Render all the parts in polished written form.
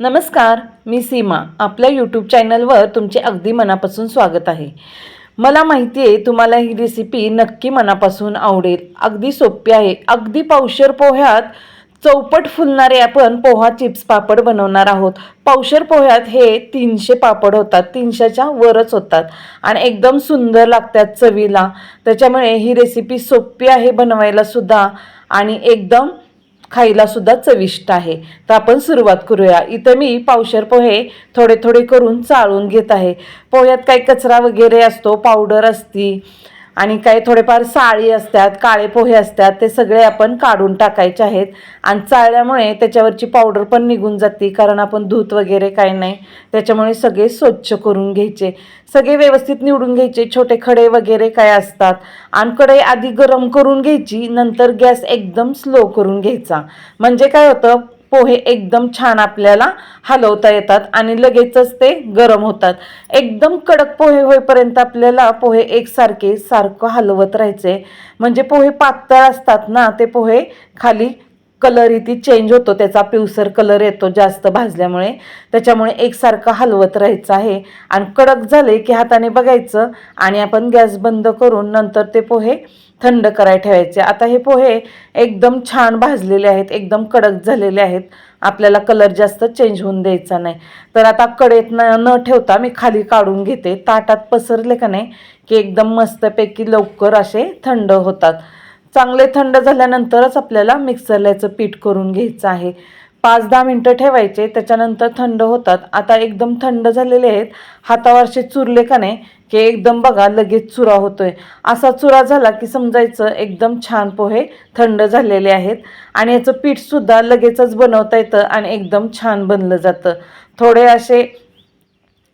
नमस्कार, मी सीमा. आपल्या यूट्यूब चॅनलवर तुमचे अगदी मनापासून स्वागत आहे. मला माहिती आहे तुम्हाला ही रेसिपी नक्की मनापासून आवडेल. अगदी सोपी आहे. अगदी पावशेर पोह्यात चौपट फुलणारे आपण पोहा चिप्स पापड बनवणार आहोत. पावशेर पोह्यात हे 300 पापड होतात, 300च्या वरच होतात आणि एकदम सुंदर लागतात चवीला. त्याच्यामुळे ही रेसिपी सोपी आहे बनवायला सुद्धा आणि एकदम खायला सुद्धा चविष्ट आहे. तर आपण सुरुवात करूया. इथं मी पावशेर पोहे थोडे थोडे करून चाळून घेत आहे. पोह्यात काही कचरा वगैरे असतो, पावडर असती आणि काही थोडेफार साळी असतात, काळे पोहे असतात, ते सगळे आपण काढून टाकायचे आहेत. आणि चाळल्यामुळे त्याच्यावरची पावडर पण निघून जाते, कारण आपण धूत वगैरे काही नाही. त्याच्यामुळे सगळे स्वच्छ करून घ्यायचे, सगळे व्यवस्थित निवडून घ्यायचे. छोटे खडे वगैरे काय असतात आणि कढई आधी गरम करून घ्यायची, नंतर गॅस एकदम स्लो करून घ्यायचा. म्हणजे काय होतं, पोहे एकदम छान आपल्याला हलवता येतात आणि लगेचच ते गरम होतात. एकदम कडक पोहे होईपर्यंत आपल्याला पोहे एकसारखे हलवत राहायचे. म्हणजे पोहे पातळ असतात ना, ते पोहे खाली कलर इथे चेंज होतो, त्याचा पिवसर कलर येतो जास्त भाजल्यामुळे. त्याच्यामुळे एकसारखं हलवत राहायचं आहे आणि कडक झाले की हाताने बघायचं आणि आपण गॅस बंद करून नंतर ते पोहे थंड करायला ठेवायचे. आता हे पोहे एकदम छान भाजलेले आहेत, एकदम कडक झालेले आहेत. आपल्याला कलर जास्त चेंज होऊन द्यायचा नाही. तर आता कढईत न ठेवता मी खाली काढून घेते. ताटात पसरले का नाही की एकदम मस्तपैकी लवकर असे थंड होतात. चांगले थंड झाल्यानंतरच आपल्याला मिक्सरला याचं पीठ करून घ्यायचं आहे. 5-10 मिनटं ठेवायचे, त्याच्यानंतर थंड होतात. आता एकदम थंड झालेले आहेत. हातावर असे चुरले का नाही की एकदम बघा लगेच चुरा होतोय. असा चुरा झाला की समजायचं एकदम छान पोहे थंड झालेले आहेत. आणि याचं पीठसुद्धा लगेचच बनवता येतं आणि एकदम छान बनलं जातं. थोडे असे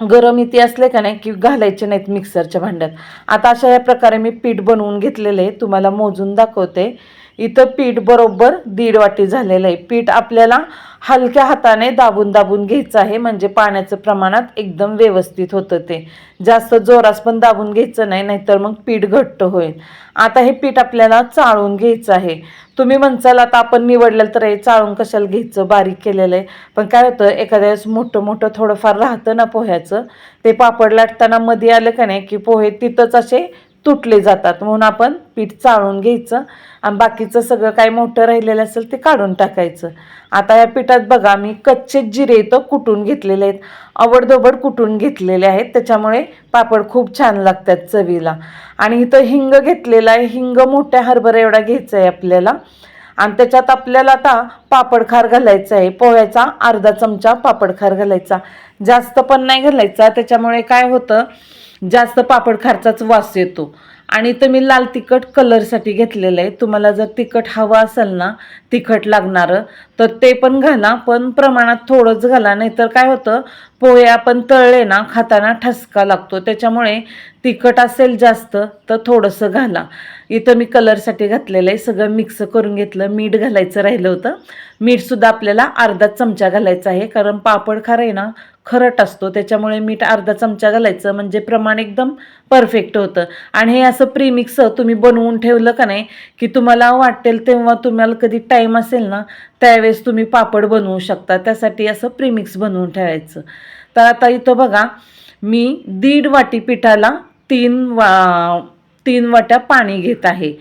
गरम इथे असले का नाही की घालायचे नाहीत मिक्सरच्या भांड्यात. आता अशा या प्रकारे मी पीठ बनवून घेतलेलं आहे, तुम्हाला मोजून दाखवते. इथं पीठ बरोबर 1.5 वाटी झालेलं आहे. पीठ आपल्याला हलक्या हाताने दाबून दाबून घ्यायचं आहे, म्हणजे पाण्याचं प्रमाणात एकदम व्यवस्थित होतं. ते जास्त जोरास पण दाबून घ्यायचं नाही, नाहीतर मग पीठ घट्ट होईल. आता हे पीठ आपल्याला चाळून घ्यायचं आहे. तुम्ही म्हणसाल आता आपण निवडलं तर हे चाळून कशाला घ्यायचं, बारीक केलेलं आहे. पण काय होतं, एखाद्या वेळेस मोठं मोठं थोडंफार राहतं ना पोह्याचं, ते पापड लाटताना मध्ये आलं का नाही की पोहे तिथंच असे तुटले जातात. म्हणून आपण पीठ चाळून घ्यायचं आणि बाकीचं सगळं काय मोठं राहिलेलं असेल ते काढून टाकायचं. आता या पिठात बघा मी कच्चे जिरे इथं कुटून घेतलेले आहेत, आवडदोबड कुटून घेतलेले आहेत. त्याच्यामुळे पापड खूप छान लागतात चवीला. आणि इथं हिंग घेतलेला आहे. हिंग मोठ्या हरभरा एवढा घ्यायचा आहे आपल्याला. आणि त्याच्यात आपल्याला आता पापडखार घालायचा आहे. पोह्याचा अर्धा चमचा पापडखार घालायचा, जास्त पण नाही घालायचा. त्याच्यामुळे काय होतं, जास्त पापडखारचाच वास येतो. आणि इथं मी लाल तिखट कलरसाठी घेतलेलं आहे. तुम्हाला जर तिखट हवं असेल ना, तिखट लागणारं, तर ते पण घाला, पण प्रमाणात थोडंच घाला. नाहीतर काय होतं, पोहे आपण तळले ना खाताना ठसका लागतो. त्याच्यामुळे तिखट असेल जास्त तर थोडंसं घाला. इथं मी कलरसाठी घातलेलं आहे. सगळं मिक्स करून घेतलं. मीठ घालायचं राहिलं होतं. मीठसुद्धा आपल्याला अर्धा चमचा घालायचं आहे, कारण पापड खार आहे ना खरट असतो. त्याच्यामुळे मीठ अर्धा चमचा घालायचं, म्हणजे प्रमाण एकदम परफेक्ट होतं. आणि हे असं प्रीमिक्स तुम्ही बनवून ठेवलं का नाही की तुम्हाला वाटेल तेव्हा, तुम्हाला कधी टाईम असेल ना त्यावेळेस तुम्ही पापड बनवू शकता. त्यासाठी असं प्रीमिक्स बनवून ठेवायचं. तर आता इथं बघा मी 1.5 वाटी पिठाला 3 वाट्या पाणी घेत आहे.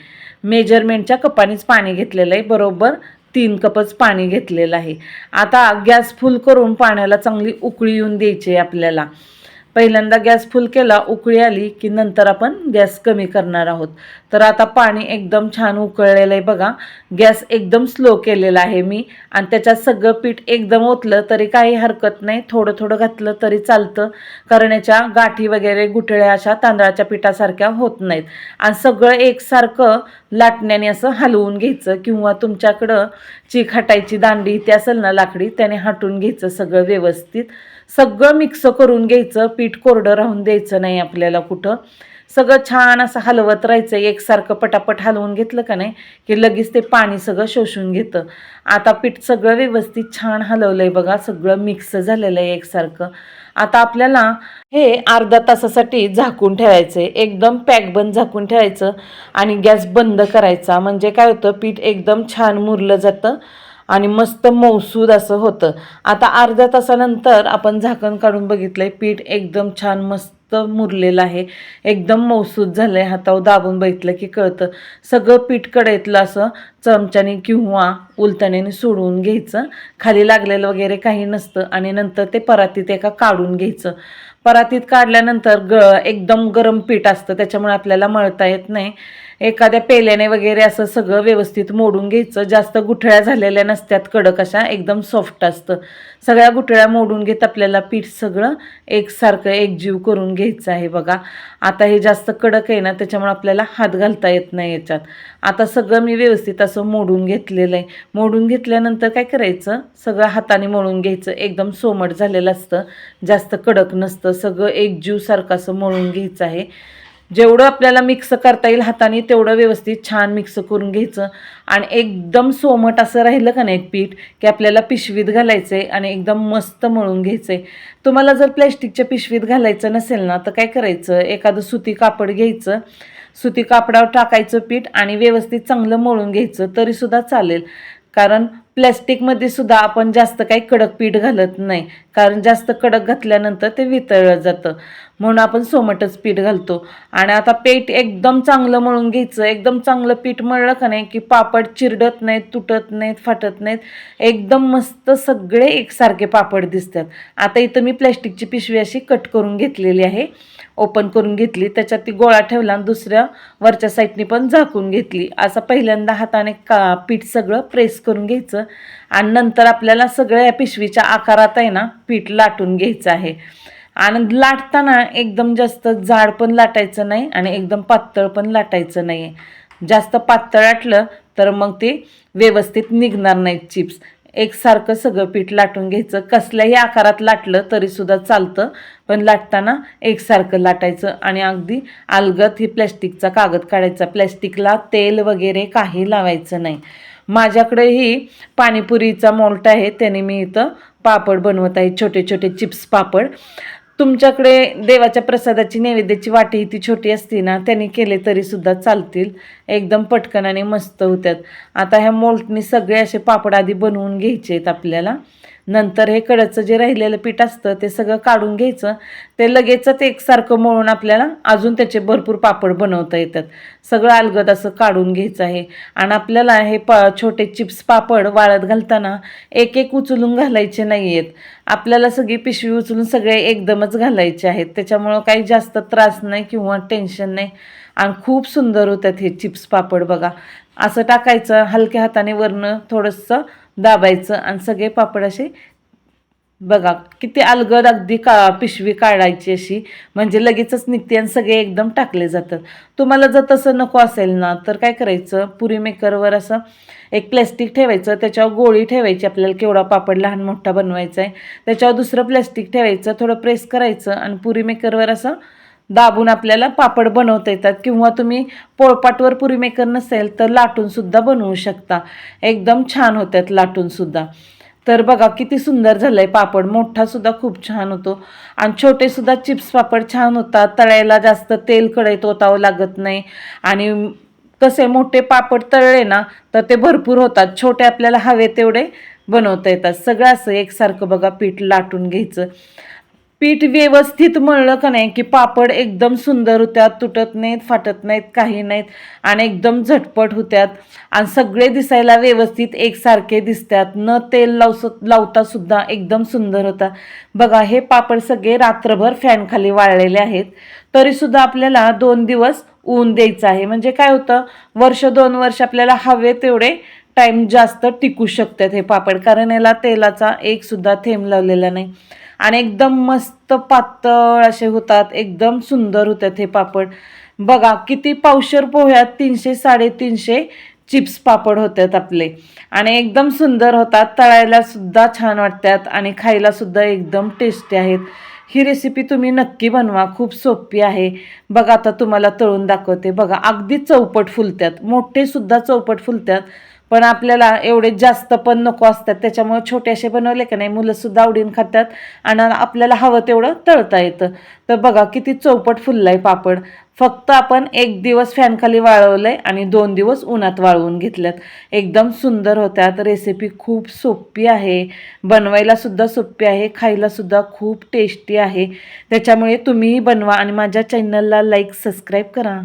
मेजरमेंटच्या कपानेच पाणी घेतलेलं आहे, बरोबर 3 कपच पाणी घेतलेलं आहे. आता गॅस फुल करून पाण्याला चांगली उकळी येऊन द्यायची आहे आपल्याला. पहिल्यांदा गॅस फुल केला, उकळी आली की नंतर आपण गॅस कमी करणार आहोत. तर आता पाणी एकदम छान उकळलेलं आहे बघा. गॅस एकदम स्लो केलेला आहे मी. आणि त्याच्यात सगळं पीठ एकदम ओतलं तरी काही हरकत नाही, थोडं थोडं घातलं तरी चालतं, कारण याच्या गाठी वगैरे गुठळ्या अशा तांदळाच्या पिठासारख्या होत नाहीत. आणि सगळं एकसारखं लाटण्याने असं हलवून घ्यायचं, किंवा तुमच्याकडं चीक हटायची दांडी इथे असेल ना लाकडी, त्याने हटून घ्यायचं सगळं व्यवस्थित. सगळं मिक्स करून घ्यायचं. पीठ कोरडं राहून द्यायचं नाही आपल्याला कुठं. सगळं छान असं हलवत राहायचं. एकसारखं पटापट हलवून घेतलं का नाही की लगेच ते पाणी सगळं शोषून घेतं. आता पीठ सगळं व्यवस्थित छान हलवलं आहे बघा, सगळं मिक्स झालेलं आहे एकसारखं. आता आपल्याला हे अर्धा तासासाठी झाकून ठेवायचं आहे. एकदम पॅक बंद झाकून ठेवायचं आणि गॅस बंद करायचा. म्हणजे काय होतं, पीठ एकदम छान मुरलं जातं आणि मस्त मौसूद असं होतं. आता अर्ध्या तासानंतर आपण झाकण काढून बघितलंय, पीठ एकदम छान मस्त मुरलेलं आहे, एकदम मौसूद झालंय. हातावर दाबून बघितलं की कळतं. सगळं पीठ कढईतलं असं चमच्याने किंवा उलथण्याने सोडवून घ्यायचं, खाली लागलेलं वगैरे काही नसतं. आणि नंतर ते परातीत एका काढून घ्यायचं. परातीत काढल्यानंतर एकदम गरम पीठ असतं, त्याच्यामुळे आपल्याला मळता येत नाही. एखाद्या पेल्याने वगैरे असं सगळं व्यवस्थित मोडून घ्यायचं. जास्त गुठळ्या झालेल्या नसत्यात, कडक अशा एकदम सॉफ्ट असतं. सगळ्या गुठळ्या मोडून घेत आपल्याला पीठ सगळं एकसारखं एकजीव करून घ्यायचं आहे. बघा आता हे जास्त कडक आहे ना, त्याच्यामुळे आपल्याला हात घालता येत नाही याच्यात. आता सगळं मी व्यवस्थित असं मोडून घेतलेलं आहे. मोडून घेतल्यानंतर काय करायचं, सगळं हाताने मळून घ्यायचं. एकदम सोमट झालेलं असतं, जास्त कडक नसतं. सगळं एकजीव सारखं असं मळून घ्यायचं आहे. जेवढं आपल्याला मिक्स करता येईल हाताने तेवढं व्यवस्थित छान मिक्स करून घ्यायचं. आणि एकदम सोमट असं राहिलं का नाही पीठ, की आपल्याला पिशवीत घालायचं आहे आणि एकदम मस्त मळून घ्यायचं आहे. तुम्हाला जर प्लॅस्टिकच्या पिशवीत घालायचं नसेल ना, तर काय करायचं, एखादं सुती कापड घ्यायचं, सुती कापडावर टाकायचं पीठ आणि व्यवस्थित चांगलं मळून घ्यायचं तरीसुद्धा चालेल. कारण प्लॅस्टिकमध्ये सुद्धा आपण जास्त काही कडक पीठ घालत नाही, कारण जास्त कडक घातल्यानंतर ते वितळलं जातं, म्हणून आपण सोमटच पीठ घालतो. आणि आता पीठ एकदम चांगलं मळून घ्यायचं. एकदम चांगलं पीठ मळलं का नाही की पापड चिरडत नाहीत, तुटत नाहीत, फाटत नाहीत. एकदम मस्त सगळे एकसारखे पापड दिसतात. आता इथं मी प्लॅस्टिकची पिशवी अशी कट करून घेतलेली आहे, ओपन करून घेतली, त्याच्यात ती गोळा ठेवला आणि दुसऱ्या वरच्या साईडनी पण झाकून घेतली. असं पहिल्यांदा हाताने पीठ सगळं प्रेस करून घ्यायचं आणि नंतर आपल्याला सगळ्या या पिशवीच्या आकारात आहे ना पीठ लाटून घ्यायचं आहे. आणि लाटताना एकदम जास्त जाड पण लाटायचं नाही आणि एकदम पातळ पण लाटायचं नाही. जास्त पातळ लाटलं तर मग ते व्यवस्थित निघणार नाहीत चिप्स. एकसारखं सगळं पीठ लाटून घ्यायचं. कसल्याही आकारात लाटलं तरीसुद्धा चालतं, पण लाटताना एकसारखं लाटायचं. आणि अगदी अलगद ही प्लॅस्टिकचा कागद काढायचा. प्लॅस्टिकला तेल वगैरे काही लावायचं नाही. माझ्याकडे ही पाणीपुरीचा मोल्ट आहे, त्याने मी इथं पापड बनवत आहे, छोटे छोटे चिप्स पापड. तुमच्याकडे देवाच्या प्रसादाची नैवेद्याची वाटी ती छोटी असते ना, त्यांनी केले तरीसुद्धा चालतील. एकदम पटकन आणि मस्त होतात. आता ह्या मोल्टनी सगळे असे पापड आधी बनवून घ्यायचे आहेत आपल्याला. नंतर हे कडचं जे राहिलेलं पीठ असतं ते सगळं काढून घ्यायचं. ते लगेचच एकसारखं मळून आपल्याला अजून त्याचे भरपूर पापड बनवता येतात. सगळं अलगद असं काढून घ्यायचं आहे. आणि आपल्याला हे छोटे चिप्स पापड वाळत घालताना एक एक उचलून घालायचे नाही आहेत. आपल्याला सगळी पिशवी उचलून सगळे एकदमच घालायचे आहेत. त्याच्यामुळं काही जास्त त्रास नाही किंवा टेन्शन नाही आणि खूप सुंदर होतात हे चिप्स पापड. बघा असं टाकायचं, हलक्या हाताने वरनं थोडंसं दाबायचं आणि सगळे पापड असे बघा किती अलगद अगदी पिशवी काढायची अशी, म्हणजे लगेचच निघते आणि सगळे एकदम टाकले जातात. तुम्हाला जर तसं नको असेल ना तर काय करायचं, पुरी मेकरवर असं एक प्लॅस्टिक ठेवायचं, त्याच्यावर गोळी ठेवायची. आपल्याला केवढा पापड लहान मोठा बनवायचा आहे त्याच्यावर दुसरं प्लॅस्टिक ठेवायचं, थोडं प्रेस करायचं आणि पुरी मेकरवर असं दाबून आपल्याला पापड बनवता येतात. किंवा तुम्ही पोळपाटवर पुरी मेकर नसेल तर लाटूनसुद्धा बनवू शकता. एकदम छान होतात लाटूनसुद्धा. तर बघा किती सुंदर झालं आहे पापड. मोठासुद्धा खूप छान होतो आणि छोटेसुद्धा चिप्स पापड छान होतात. तळायला जास्त तेल कढईत ओतावं लागत नाही. आणि कसे मोठे पापड तळले ना तर ते भरपूर होतात, छोटे आपल्याला हवे तेवढे बनवता येतात. सगळं असं एकसारखं बघा पीठ लाटून घ्यायचं. पीठ व्यवस्थित मळलं का नाही की पापड एकदम सुंदर होत्यात, तुटत नाहीत, फाटत नाहीत, काही नाहीत आणि एकदम झटपट होत्यात आणि सगळे दिसायला व्यवस्थित एकसारखे दिसतात. न तेल लावता सुद्धा एकदम सुंदर होता. बघा हे पापड सगळे रात्रभर फॅन खाली वाळलेले आहेत, तरीसुद्धा आपल्याला 2 दिवस ऊन द्यायचं आहे. म्हणजे काय होतं, वर्ष 2 वर्ष आपल्याला हवे तेवढे टाईम जास्त टिकू शकतात हे पापड, कारण याला तेलाचा एक सुद्धा थेंब लावलेला नाही आणि एकदम मस्त पातळ असे होतात. एकदम सुंदर होतात हे पापड. बघा किती पावशर पोह्यात 300-350 चिप्स पापड होतात आपले आणि एकदम सुंदर होतात. तळायला सुद्धा छान वाटतात आणि खायला सुद्धा एकदम टेस्टी आहेत. ही रेसिपी तुम्ही नक्की बनवा, खूप सोपी आहे. बघा आता तुम्हाला तळून दाखवते. बघा अगदी चौपट फुलतात, मोठे सुद्धा चौपट फुलतात. पण आपल्याला एवढे जास्त पण नको असतात, त्याच्यामुळे छोटे असे बनवले का नाही मुलंसुद्धा आवडीनं खातात आणि आपल्याला हवं तेवढं तळता येतं. तर बघा किती चौपट फुलला आहे पापड. फक्त आपण 1 दिवस फॅनखाली वाळवलंय आणि 2 दिवस उन्हात वाळवून घेतल्यात. एकदम सुंदर होत्यात. रेसिपी खूप सोपी आहे, बनवायला सुद्धा सोपी आहे, खायला सुद्धा खूप टेस्टी आहे. त्याच्यामुळे तुम्हीही बनवा आणि माझ्या चॅनलला लाईक सबस्क्राईब करा.